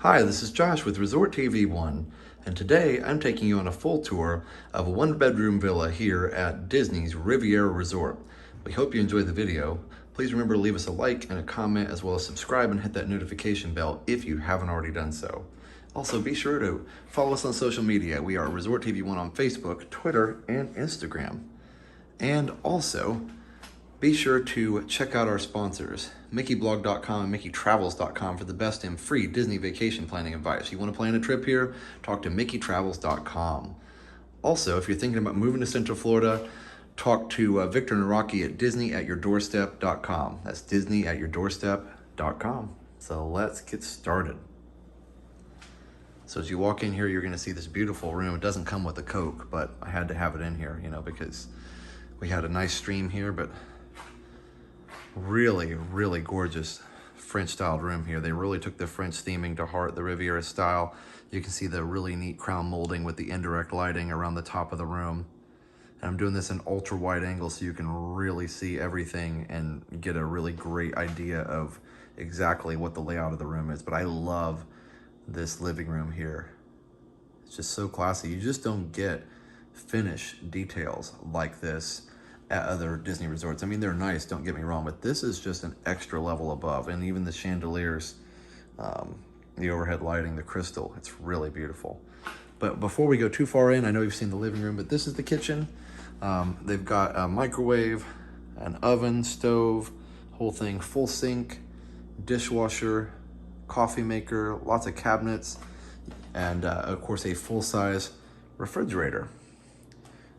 Hi, this is Josh with Resort TV 1, and today I'm taking you on a full tour of a one-bedroom villa here at Disney's Riviera Resort. We hope you enjoyed the video. Please remember to leave us a like and a comment, as well as subscribe and hit that notification bell if you haven't already done so. Also, be sure to follow us on social media. We are Resort TV 1 on Facebook, Twitter, and Instagram. And also, be sure to check out our sponsors, MickeyBlog.com and MickeyTravels.com, for the best and free Disney vacation planning advice. You want to plan a trip here? Talk to MickeyTravels.com. Also, if you're thinking about moving to Central Florida, talk to Victor and Rocky at DisneyAtYourDoorstep.com. That's DisneyAtYourDoorstep.com. So let's get started. So as you walk in here, you're going to see this beautiful room. It doesn't come with a Coke, but I had to have it in here, because we had a nice stream here, but really gorgeous French styled room here. They really took the French theming to heart, the Riviera style. You can see the really neat crown molding with the indirect lighting around the top of the room. And I'm doing this in ultra wide angle so you can really see everything and get a really great idea of exactly what the layout of the room is. But I love this living room here. It's just so classy. You just don't get finish details like this at other Disney resorts. I mean, they're nice, don't get me wrong, but this is just an extra level above. And even the chandeliers, the overhead lighting, the crystal, it's really beautiful. But before we go too far in, I know you've seen the living room, but this is the kitchen. They've got a microwave, an oven, stove, whole thing, full sink, dishwasher, coffee maker, lots of cabinets, and of course a full-size refrigerator.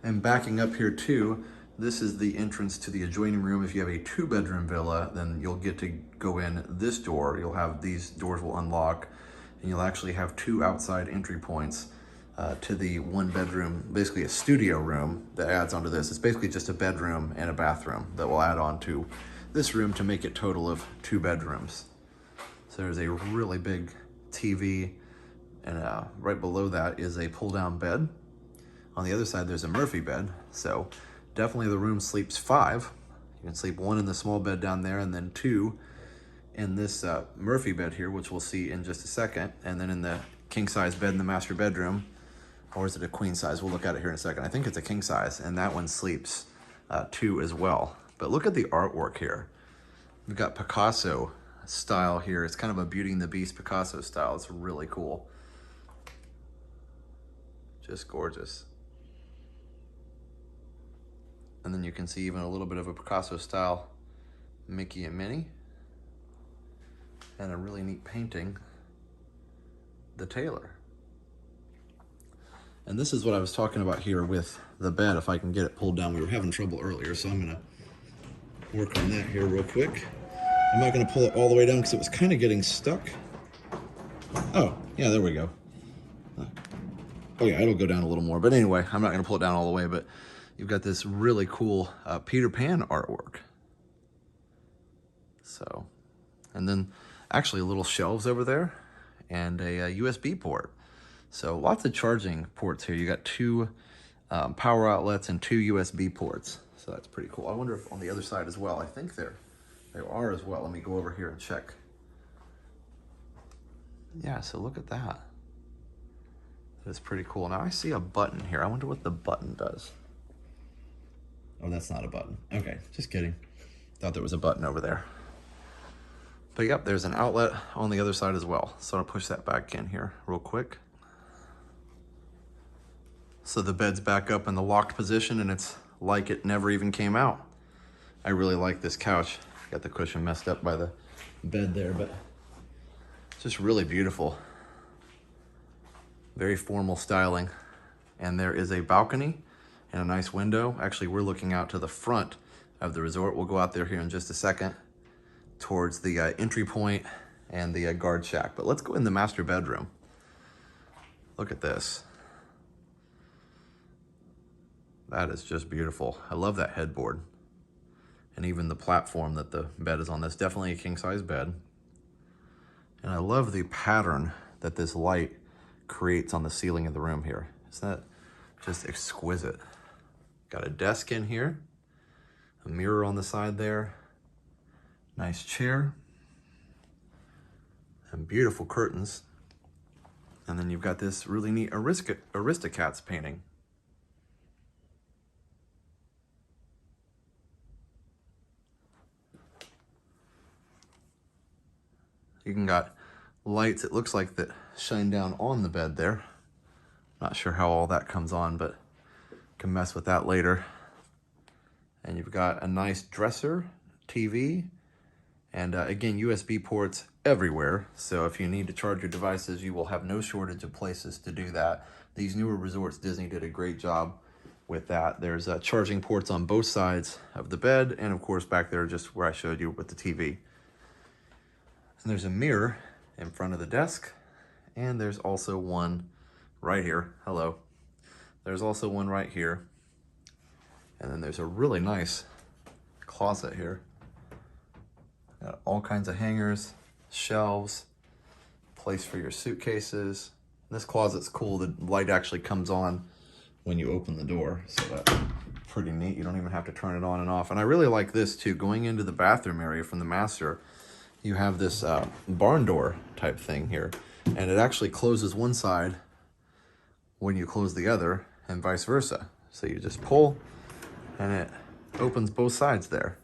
And backing up here too, this is the entrance to the adjoining room. If you have a 2-bedroom villa, then you'll get to go in this door. You'll have these doors will unlock, and you'll actually have 2 outside entry points to the 1-bedroom, basically a studio room that adds onto this. It's basically just a bedroom and a bathroom that will add on to this room to make it total of 2 bedrooms. So there's a really big TV, and right below that is a pull-down bed. On the other side, there's a Murphy bed. So definitely the room sleeps 5. You can sleep 1 in the small bed down there, and then 2 in this Murphy bed here, which we'll see in just a second. And then in the king size bed in the master bedroom, or is it a queen size? We'll look at it here in a second. I think it's a king size, and that one sleeps 2 as well. But look at the artwork here. We've got Picasso style here. It's kind of a Beauty and the Beast Picasso style. It's really cool. Just gorgeous. And then you can see even a little bit of a Picasso style Mickey and Minnie. And a really neat painting, the Tailor. And this is what I was talking about here with the bed, if I can get it pulled down. We were having trouble earlier, so I'm gonna work on that here real quick. I'm not gonna pull it all the way down because it was kind of getting stuck. Oh, yeah, there we go. Oh yeah, it'll go down a little more. But anyway, I'm not gonna pull it down all the way, but you've got this really cool Peter Pan artwork. So, and then actually little shelves over there and a USB port. So lots of charging ports here. You got 2 power outlets and 2 USB ports. So that's pretty cool. I wonder if on the other side as well. I think there are as well. Let me go over here and check. Yeah, so look at that. That's pretty cool. Now I see a button here. I wonder what the button does. Oh, that's not a button. Okay, just kidding. Thought there was a button over there. But yep, there's an outlet on the other side as well. So I'll push that back in here real quick. So the bed's back up in the locked position, and it's like it never even came out. I really like this couch. Got the cushion messed up by the bed there, but it's just really beautiful. Very formal styling. And there is a balcony and a nice window. Actually, we're looking out to the front of the resort. We'll go out there here in just a second towards the entry point and the guard shack. But let's go in the master bedroom. Look at this. That is just beautiful. I love that headboard. And even the platform that the bed is on. That's definitely a king size bed. And I love the pattern that this light creates on the ceiling of the room here. Isn't that just exquisite? Got a desk in here, a mirror on the side there, nice chair, and beautiful curtains And then you've got this really neat Aristocats painting. You can got lights, it looks like, that shine down on the bed there. Not sure how all that comes on, but can mess with that later. And you've got a nice dresser, TV, and again, USB ports everywhere. So if you need to charge your devices, you will have no shortage of places to do that. These newer resorts, Disney did a great job with that. There's charging ports on both sides of the bed, and of course back there just where I showed you with the TV. And there's a mirror in front of the desk, and there's also one right here. Hello. There's also one right here. And then there's a really nice closet here. Got all kinds of hangers, shelves, place for your suitcases. This closet's cool. The light actually comes on when you open the door, so that's pretty neat. You don't even have to turn it on and off. And I really like this too. Going into the bathroom area from the master, you have this barn door type thing here, and it actually closes one side when you close the other, and vice versa. So you just pull, and it opens both sides there.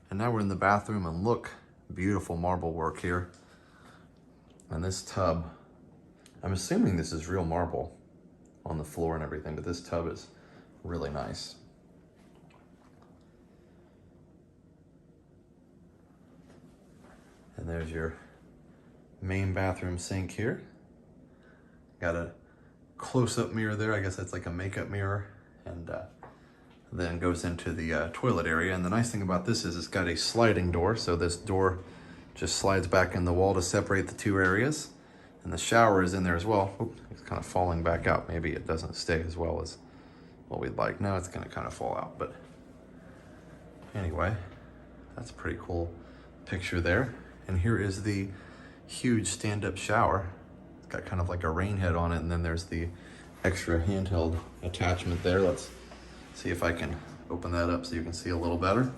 And now we're in the bathroom, and look, beautiful marble work here. And this tub, I'm assuming this is real marble on the floor and everything, but this tub is really nice. And there's your main bathroom sink here. Got a close-up mirror there. I guess that's like a makeup mirror. And then goes into the toilet area. And the nice thing about this is it's got a sliding door. So this door just slides back in the wall to separate the two areas. And the shower is in there as well. Oop, it's kind of falling back out. Maybe it doesn't stay as well as what we'd like. Now it's gonna kind of fall out, but anyway, that's a pretty cool picture there. And here is the huge stand-up shower. It's got kind of like a rain head on it, and then there's the extra handheld attachment there. Let's see if I can open that up so you can see a little better.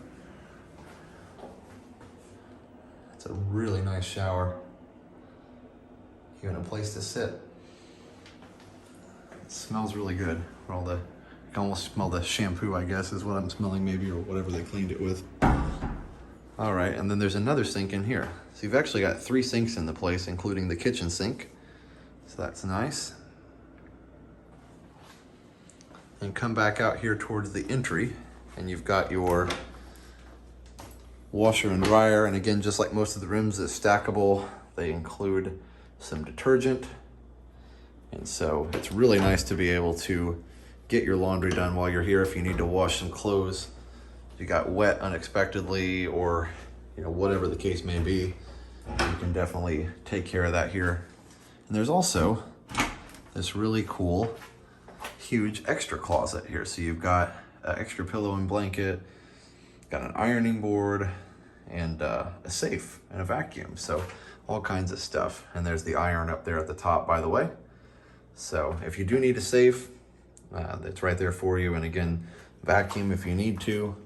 It's a really nice shower. Even a place to sit. It smells really good. All the, you can almost smell the shampoo, I guess, is what I'm smelling maybe, or whatever they cleaned it with. All right, and then there's another sink in here. So you've actually got 3 sinks in the place, including the kitchen sink. So that's nice. And come back out here towards the entry, and you've got your washer and dryer. And again, just like most of the rooms, it's stackable. They include some detergent. And so it's really nice to be able to get your laundry done while you're here if you need to wash some clothes. If you got wet unexpectedly, or whatever the case may be, you can definitely take care of that here. And there's also this really cool, huge extra closet here. So you've got an extra pillow and blanket, got an ironing board, and a safe and a vacuum. So all kinds of stuff. And there's the iron up there at the top, by the way. So if you do need a safe, it's right there for you. And again, vacuum if you need to.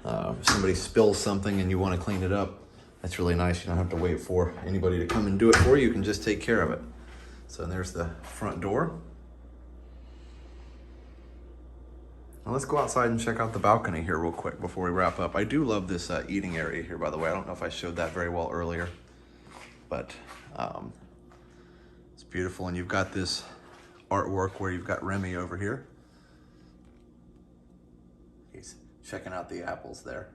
If somebody spills something and you want to clean it up, that's really nice. You don't have to wait for anybody to come and do it for you. You can just take care of it. So there's the front door. Now let's go outside and check out the balcony here real quick before we wrap up. I do love this eating area here, by the way. I don't know if I showed that very well earlier, but it's beautiful. And you've got this artwork where you've got Remy over here. He's checking out the apples there.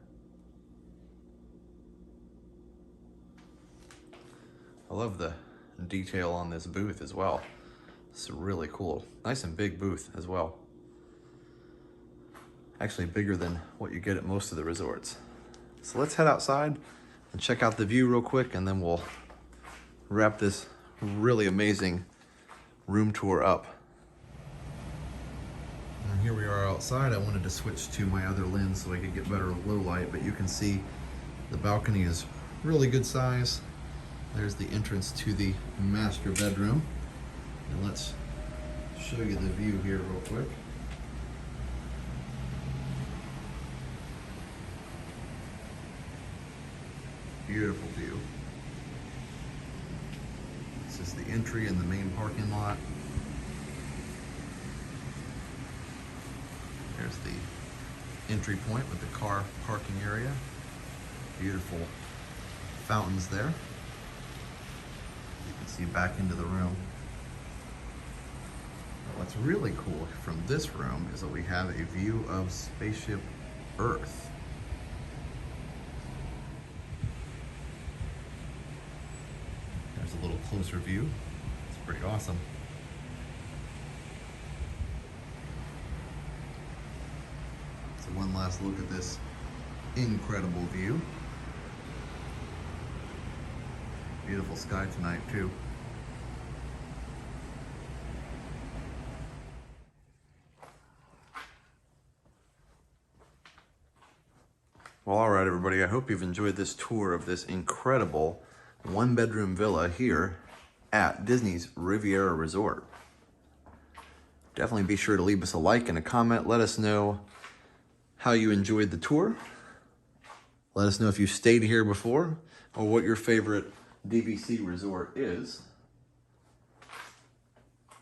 I love the detail on this booth as well. It's really cool. Nice and big booth as well. Actually bigger than what you get at most of the resorts. So let's head outside and check out the view real quick, and then we'll wrap this really amazing room tour up. And here we are outside. I wanted to switch to my other lens so I could get better low light, but you can see the balcony is really good size. There's the entrance to the master bedroom. And let's show you the view here real quick. Beautiful view. This is the entry in the main parking lot. There's the entry point with the car parking area. Beautiful fountains there. You can see back into the room. What's really cool from this room is that we have a view of Spaceship Earth. There's a little closer view. It's pretty awesome. So one last look at this incredible view. Beautiful sky tonight too. Well, all right, everybody, I hope you've enjoyed this tour of this incredible one-bedroom villa here at Disney's Riviera Resort. Definitely be sure to leave us a like and a comment. Let us know how you enjoyed the tour. Let us know if you stayed here before or what your favorite DVC resort is.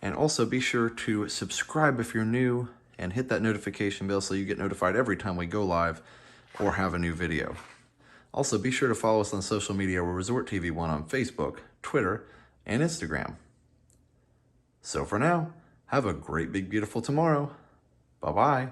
And also be sure to subscribe if you're new and hit that notification bell so you get notified every time we go live or have a new video. Also, be sure to follow us on social media. We're Resort TV 1 on Facebook, Twitter, and Instagram. So for now, have a great, big, beautiful tomorrow. Bye-bye.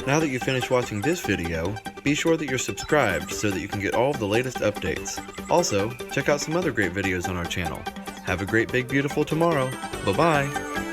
Now that you've finished watching this video, be sure that you're subscribed so that you can get all of the latest updates. Also, check out some other great videos on our channel. Have a great, big, beautiful tomorrow. Bye-bye.